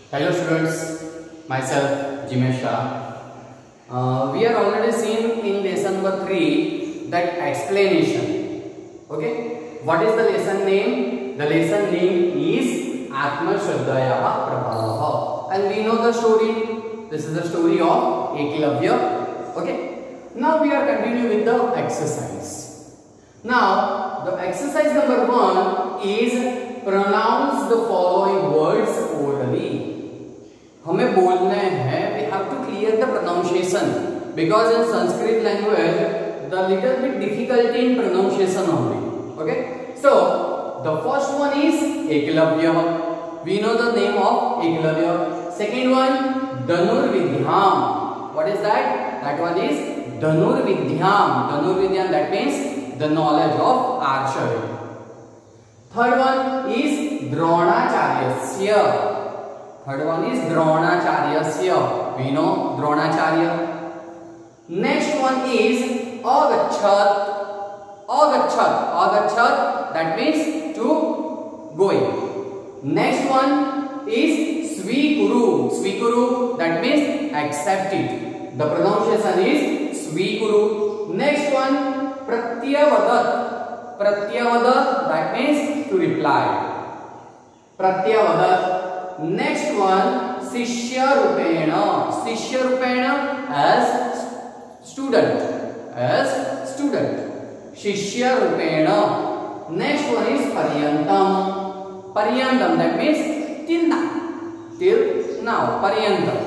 Hello students, myself Jimesh Shah. We are already seen in lesson number 3 that explanation. Okay, what is the lesson name? The lesson name is Atma Shraddhayaha Prabhavaha, and we know the story. This is the story of Eklavya. Okay, now we are continuing with the exercise. Now the exercise number 1 is pronounce the following words orally. हमें बोलना है, we have to clear the pronunciation because in Sanskrit language the little bit difficulty in pronunciation only. Okay, so the first one is Eklavya. We know the name of Eklavya. Second one, Dhanurvidyam. What is that? That one is Dhanurvidyam. Dhanurvidyam, that means the knowledge of archery. Third one is Dronacharyasya. Third one is Dronacharyasya. We know Dronacharya. Next one is Agachat. Agachat. Agachat, that means to going. Next one is Svikuru. Svikuru, that means accept it. The pronunciation is Svikuru. Next one Pratyavadat. Pratyavadat, that means to reply. Pratyavadat. Next one Sishyarupena. Sishyarupena as student. As student. Sishyarupena. Next one is Paryantam. Paryantam, that means till now. Till now. Paryantam.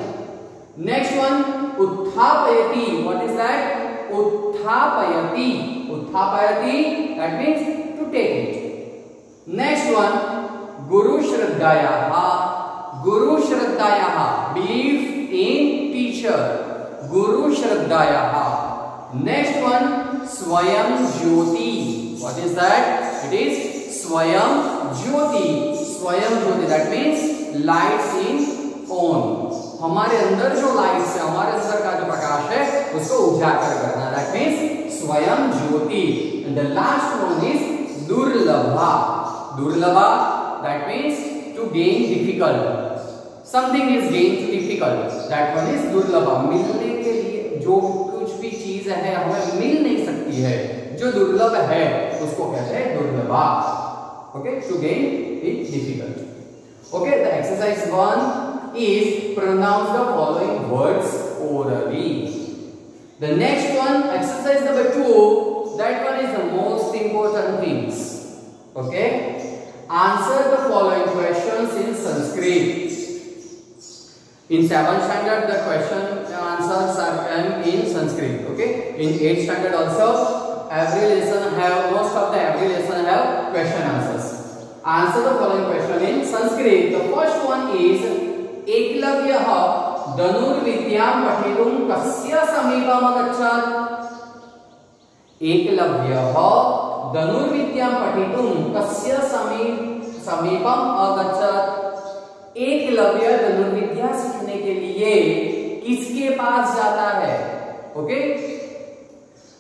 Next one Utthapayati. What is that? Utthapayati. Utthapayati, that means to take it. Next one Guru Shraddhayaha. Guru Shraddhayaha, belief in teacher. Guru Shraddhayaha. Next one Swayam Jyoti. What is that? It is Swayam Jyoti. Swayam Jyoti, that means lights in on. हमारे अंदर जो lights है, हमारे अंदर का जो प्रकाश है उसको उजागर करना. That means Swayam Jyoti. And the last one is Durlabha. Durlabha, that means to gain difficult. Something is gained difficult. That one is Durlabha. मिलने के लिए जो कुछ भी चीज है हमें मिल नहीं सकती है, जो दुर्लभ है उसको कहते हैं दुर्लभा. Okay, to gain it difficult. Okay, the exercise 1 is pronounce the following words orally. The next one, exercise number 2, that one is the most important things. Okay, answer the following questions in Sanskrit. In 7th standard, the question answers are in Sanskrit. Okay, in 8th standard also, every lesson have every lesson have question answers. Answer the following question in Sanskrit. The first one is Eklavya Dhanurvidyam Pathitum Kasya Samipam Agachat. Eklavya Dhanurvidyam Pathitum Kasya Samipam Agachat. Eklavya धनुर्विद्या सीखने के लिए किसके पास जाता है? Okay,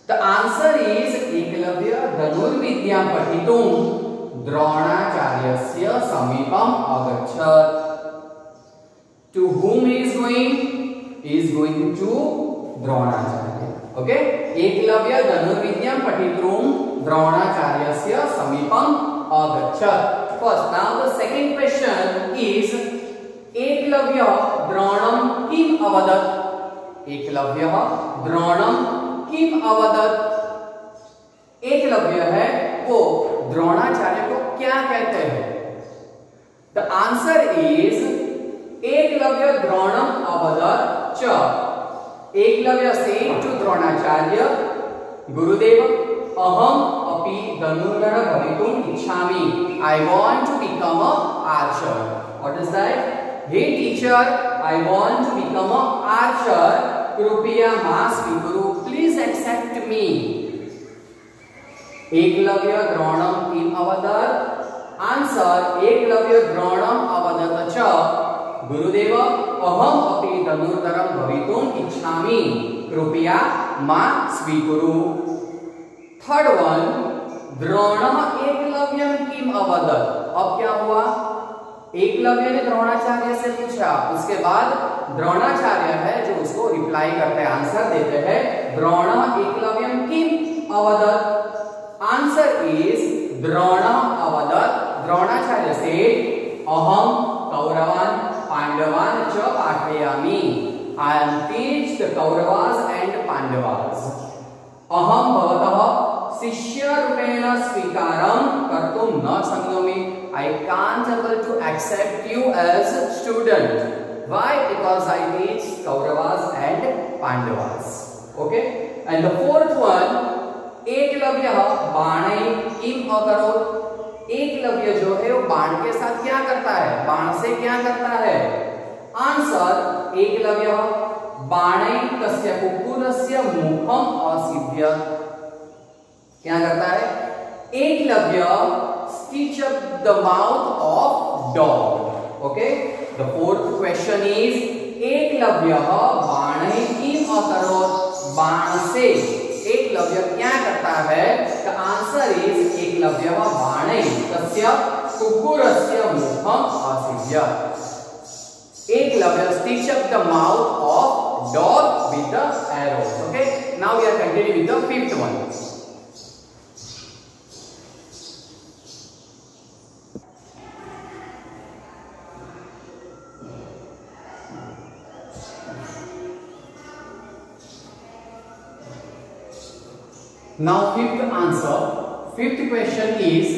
the answer is Eklavya धनुर्विद्या पठितुम द्रोणाचार्यस्य समीपम अगच्छत. To whom he is going? He is going to Dronacharya. Okay, Eklavya धनुर्विद्या पठितुम द्रोणाचार्यस्य समीपम अगच्छत. First, now the second question is Eklavya Dronam Kim Avadat. Eklavya Dronam Kim Avadat. Eklavya है वो द्रोणाचार्य को क्या कहते हैं? The answer is Eklavya Dronam Avadat cha. Eklavya said to Dronacharya, Gurudev, Aham api dhanurdhara bhavitum ichchami. I want to become a archer. What is that? Hey teacher, I want to become a archer. Krupya ma svikuru. Please accept me. Eklavya Dronam Kim Avadat. Answer: Eklavya Dronam Avadat cha. Gurudeva, Aham api dhanurdharam bhavitum ichchami. Krupya ma svikuru. Third one, Drona एकलव्यम किम अवदत. अब क्या हुआ? एकलव्य ने द्रोणाचार्य से पूछा, उसके बाद द्रोणाचार्य है जो उसको रिप्लाई करते हैं, आंसर देते हैं, द्रोण एकलव्यम किम अवदत्। आंसर इज द्रोण अवदत्, द्रोणाचार्य से अहम कौरवान पांडवान च पाठयामि, I am teach the Kauravas and Pandavas. अहम भवतः शिष्य रूपेण स्वीकारं कर्तुं न शक्नोमि, I can't able to accept you as student. Why? Because I teach Kauravas and Pandavas. Okay? And the fourth one, Eklavya बाणै किम अकरोत्। एकलव्य जो है वो बाण के साथ क्या करता है, बाण से क्या करता है। आंसर, एकलव्य बाणै तस्य कुक्कुरस्य मुखम असीव्यत्। क्या करता है, Eklavya stitch up the mouth of dog. Okay, the fourth question is Eklavya बाणै किम अकरोत्। बाण से एकलव्य क्या करता है। The answer is एकलव्य बाणै तस्य कुक्कुरस्य मुखम असीव्यत्। Eklavya stitch up the mouth of dog with the arrows. Okay, now we are continuing with the fifth one. Now fifth answer, fifth question is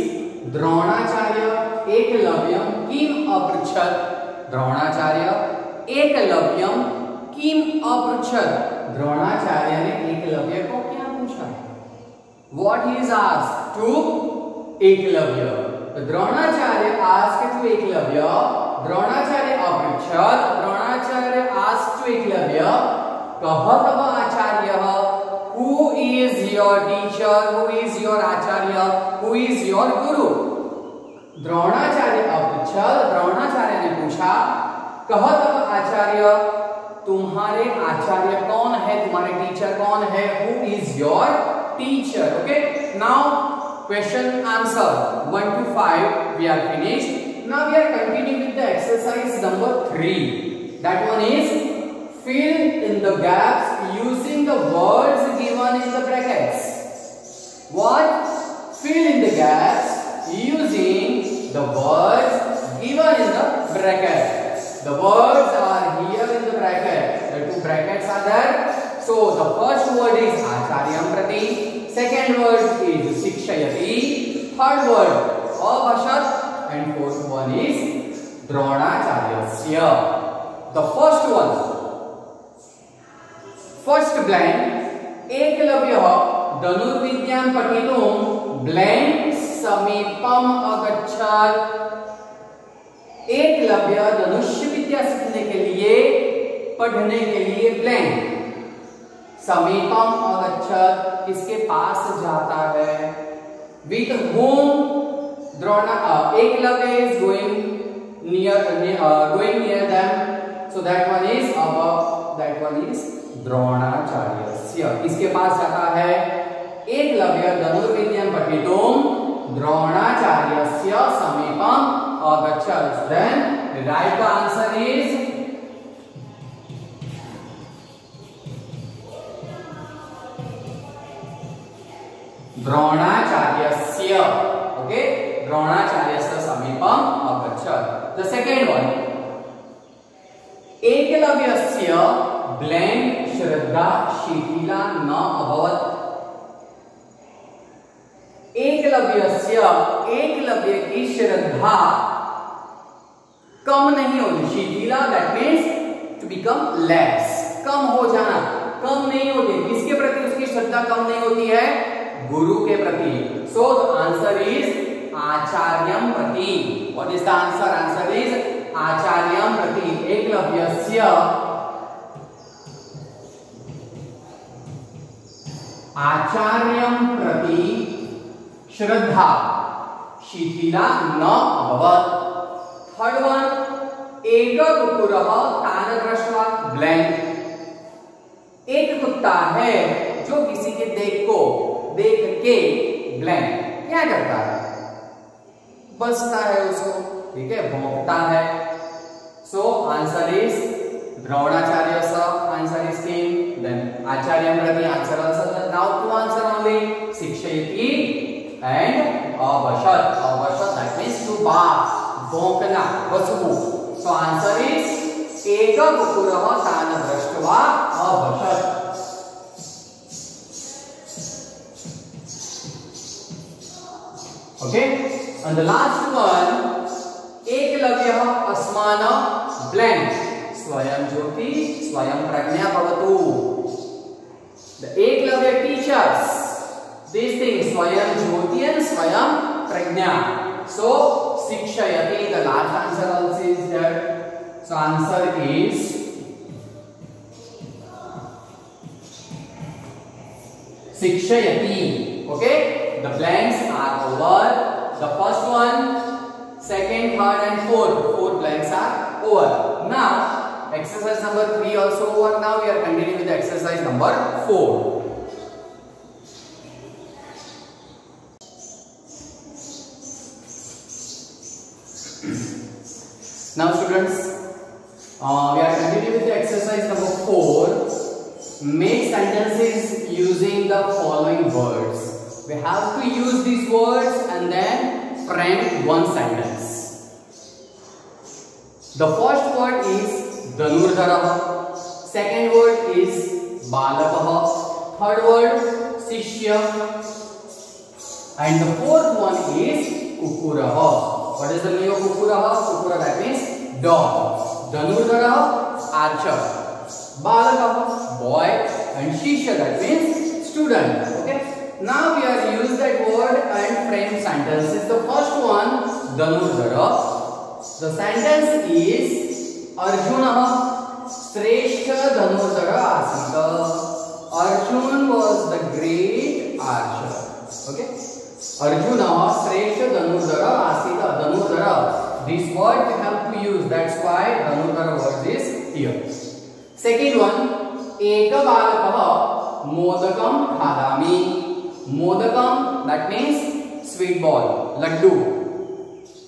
Dronacharya एकलव्यम किम अपृच्छत्। द्रोणाचार्य एकलव्यम किम अपृच्छत्। द्रोणाचार्य ने एकलव्य को क्या पूछा, What he is asked to Eklavya. Dronacharya asked to Eklavya, Dronacharya अपृच्छत्, Dronacharya asked to Eklavya, कः तव आचार्यः, Who is your teacher, who is your acharya, who is your guru। Dronacharya अपृच्छत्, द्रोणाचार्य ने पूछा, कह तव आचार्य, तुम्हारे आचार्य कौन है, तुम्हारे टीचर कौन है, who is your teacher। Okay, now question answer 1 to 5 we are finished. Now we are continuing with the exercise number 3. That one is fill in the gaps using the words given in the brackets. What? Fill in the gaps using the words given in the bracket. The words are here in the bracket. The two brackets are there. So the first word is acharyam prati, second word is shikshayati, third word abhashat, and fourth one is dronacharyasya. The first one, first blank, Eklavya धनुर्विद्यां पठितुं blank समीपम अगच्छत्। एकलव्य धनुष्य विद्या सीखने के लिए, पढ़ने के लिए blank समीपम अगच्छत्, किसके पास जाता है। With whom Eklavya is going near them. So that one is above, that one is द्रोणाचार्यस्य। किसके पास जाता है, एकलव्य धनुर्विद्यां पठितुं द्रोणाचार्यस्य समीपम अगच्छत्। Then the right answer is द्रोणाचार्यस्य। Okay, द्रोणाचार्यस्य समीपम अगच्छत्। The second one, एकलव्यस्य ब्लैंक श्रद्धा शिथिला न अभवत्। एकलव्यस्य, एकलव्य की श्रद्धा कम नहीं होती। शिथिला that means to become less, कम हो जाना, कम नहीं होती। किसके प्रति उसकी श्रद्धा कम नहीं होती है, गुरु के प्रति। सो द आंसर इज आचार्यम प्रति। What is the answer, answer is आचार्यम प्रति। एकलव्यस्य आचार्यम प्रति श्रद्धा शिथिला न अभवत्। थर्ड वन, एक कुक्कुरः तान् दृष्ट्वा ब्लैंक। एक कुत्ता है जो किसी के देख के ब्लैंक क्या करता है, बसता है उसको। ठीक है, भौंकता है। सो आंसर इज द्रोणाचार्यस, आंसर इज किम, देन आचार्य प्रति answer answer, now to answer only, शिक्षयति एंड अवशत, अवशत दैट मीन्स टू बार्क, भौंकना, बसबू। सो आंसर इज एक कुकुरः तान् दृष्ट्वा अवशत। Okay, and the last one, एकलव्यः अस्मान् blank, स्वयं ज्योति स्वयं प्रज्ञा भवतु। The Eklavya teaches these things, स्वयं ज्योति and स्वयं प्रज्ञा. So शिक्षयति, the last answer also is there. So answer is शिक्षयति. Okay, the blanks are over. The first one, second, third and fourth, four blanks are over. Now exercise number 3 also over. Now we are continuing with the exercise number 4. Now students, we are continuing with the exercise number 4. Make sentences using the following words. We have to use these words and then frame one sentence. The first word is Dhanurdharah, second word is Balakah, third word Shishya, and the fourth one is Kukurah. What is the meaning of Kukurah? Kukurah, that means dog. Dhanurdharah, archer. Balakah, boy, and Shishya, that means student. Okay. Now we are use that word and frame sentences. The first one, Dhanurdharah. The sentence is Arjunah Shrestha Dhanurdharah Asita. Arjun was the great archer. Okay. Arjunah Shrestha Dhanurdharah Asita. Dhanurdharah. This word we have to use. That's why Dhanurdharah word is here. Second one, Eka Balakah Modakam Khadami. Modakam, that means sweet ball, laddu.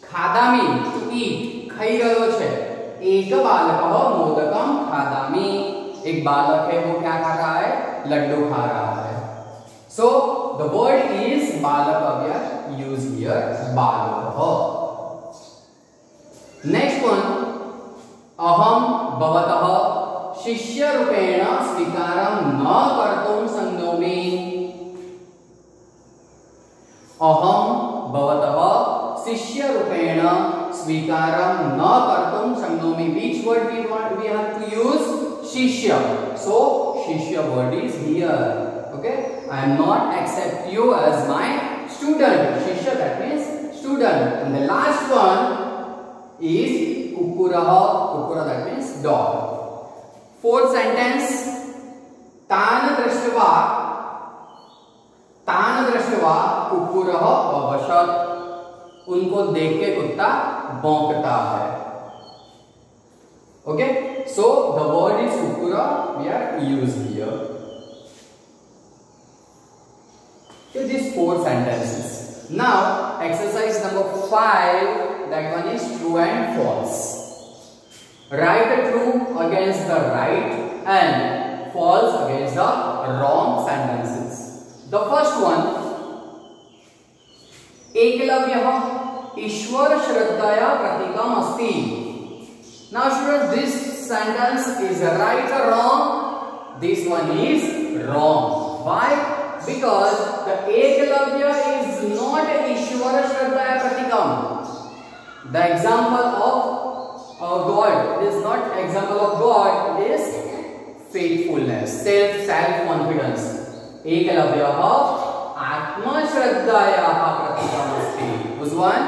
Khadami, to eat, खाई रहो छे। एक बालकः मोदकम खादामि, एक बालक है वो क्या खा रहा है? लड्डू खा रहा है। So the word is balakah, we are use here balakah. Next one, अहम भवतः शिष्य रूपेण स्वीकारं न कर्तुं शक्नोमि। अहम भवतः शिष्य रूपेण स्वीकारं न कर्तुं शक्नोमि. Which word we have to use? Shishya. So Shishya word is here. Okay, I am not accept you as my student. Shishya, that means student. And the last one is Kukurah. Kukurah, that means dog. Fourth sentence, तान् दृष्ट्वा कुकुरः अवशत्. उनको देख के कुत्ता भौंकता है. Okay, so the word is kukura, we are used here. So these four sentences. Now exercise number 5, that one is true and false. Write the true against the right and false against the wrong sentences. The first one, एकलव्यः ईश्वर श्रद्धया प्रतीकम् अस्ति. Now students, this sentence is right or wrong? This one is wrong. Why? Because the eklavya is not Ishwara Shraddhaya Pratikam. The example of God, it is not example of God, it is faithfulness, self-confidence. Eklavya Atma Shraddhaya Pratikam Asti. Who's one?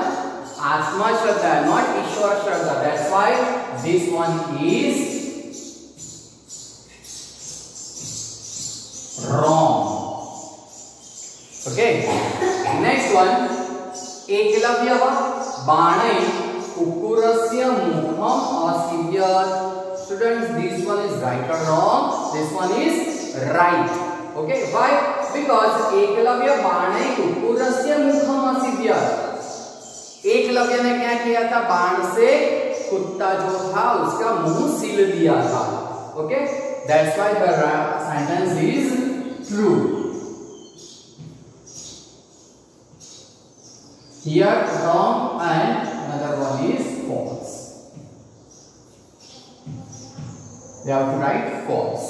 Atma Shraddha, not Ishwara Shraddha. That's why this one is wrong. Okay. Next one, Eklavya Banai Kukurasya Mukham Asivyat. Students, this one is right or wrong? This one is right. Okay. Why? Because Eklavya Banai Kukurasya Mukham Asivyat. Eklavya ने क्या किया था, बाण से कुत्ता जो था उसका मुंह सील दिया था। Okay, that's why the sentence is true. Here wrong and another one is false. We have to write false,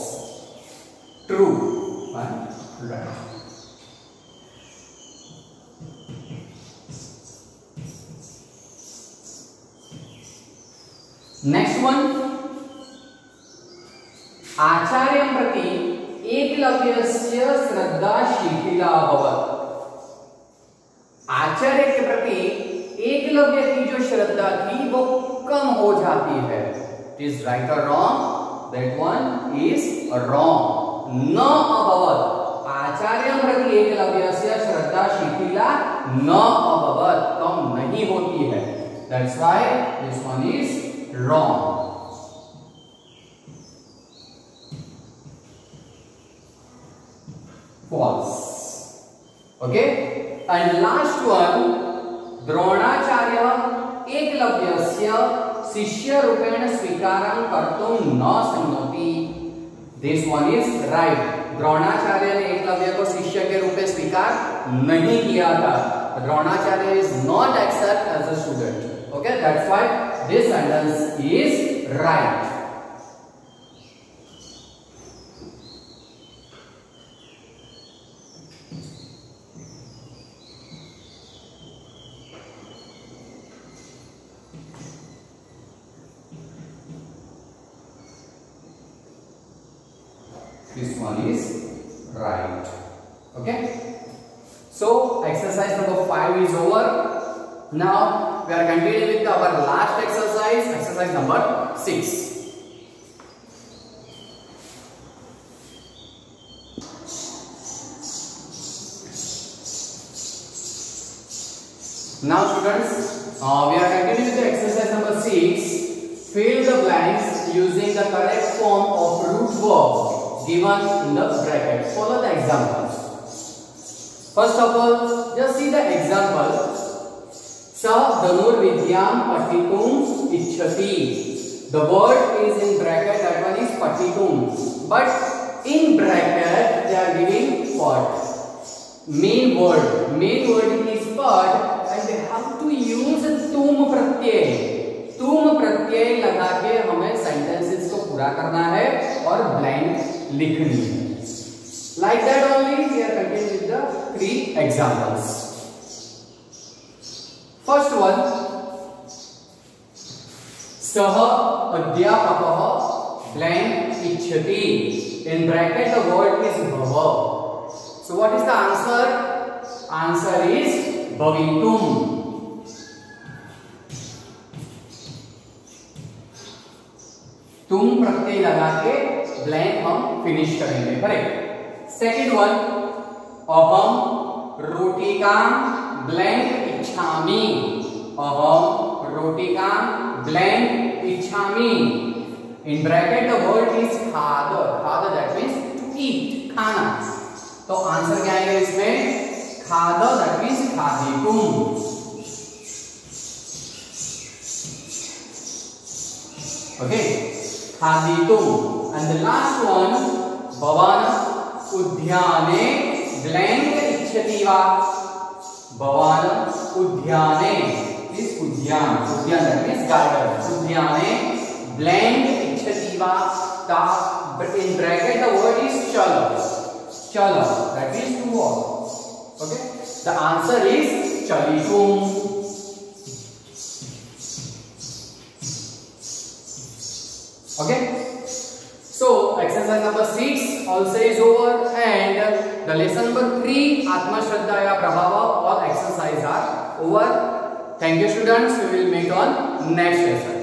true and right. Next one, आचार्यं प्रति एकलव्यस्य श्रद्धा शिथिला अभवत्। आचार्य के प्रति एकलव्य की जो श्रद्धा थी वो कम हो जाती है। इट इज राइट और wrong? That one is wrong. न अभवत्, आचार्यं प्रति एकलव्यस्य श्रद्धा शिथिला न अभवत्, कम नहीं होती है। That's why this one is wrong. False. Okay, and last one, Dronacharya एकलव्यस्य शिष्य रूपेण स्वीकारं कर्तुं न शक्नोति। This one is right. Dronacharya ने एकलव्य को शिष्य के रूप में स्वीकार नहीं किया था। Dronacharya is not accept as a student. Okay, that's why this sentence is right. This one is right. Okay, so exercise number 5 is over. Now we are continuing with our last exercise, exercise number 6. Now students, we are continuing with the exercise number 6. Fill the blanks using the correct form of root verb given in the bracket. Follow the examples. First of all, just see the example. Sa dhanurvidyam patitum ichchati. The word is in bracket, that one is patitum. But in bracket they are giving pat. Main word is pat and they have to use tum pratyay. तुम प्रत्यय लगा के हमें sentences को पूरा करना है और ब्लैंक लिखनी है। Like that only we are continuing with the 3 examples. First one, सः अध्यापकः ब्लैंक इच्छति। In bracket the word is भव। So what is the answer? Answer is भवितुम। तुम प्रत्यय लगा के ब्लैंक हम फिनिश करेंगे। करेक्ट। सेकंड वन, अहम रोटिकां ब्लैंक इच्छामि। अहम रोटिकां ब्लैंक इच्छामि। इन ब्रैकेट द वर्ड इज खाद। खाद दैट मींस टू ईट, खाना। तो आंसर क्या आएगा इसमें? खाद दैट मींस खादितुम। ओके, खादितुम। एंड द लास्ट वन, भवान उद्याने ब्लैंक इच्छति वा। भवान उद्याने इज उद्यान, उद्यान दैट मींस गार्डन। उद्याने ब्लैंक इच्छति वा। In bracket the word is चल। चल that means to walk. Okay, the answer is चलितुम। Okay, so exercise number 6 also is over and the lesson number 3 Atma Shraddhaya Prabhava, all exercise are over. Thank you students, we will meet on next lesson.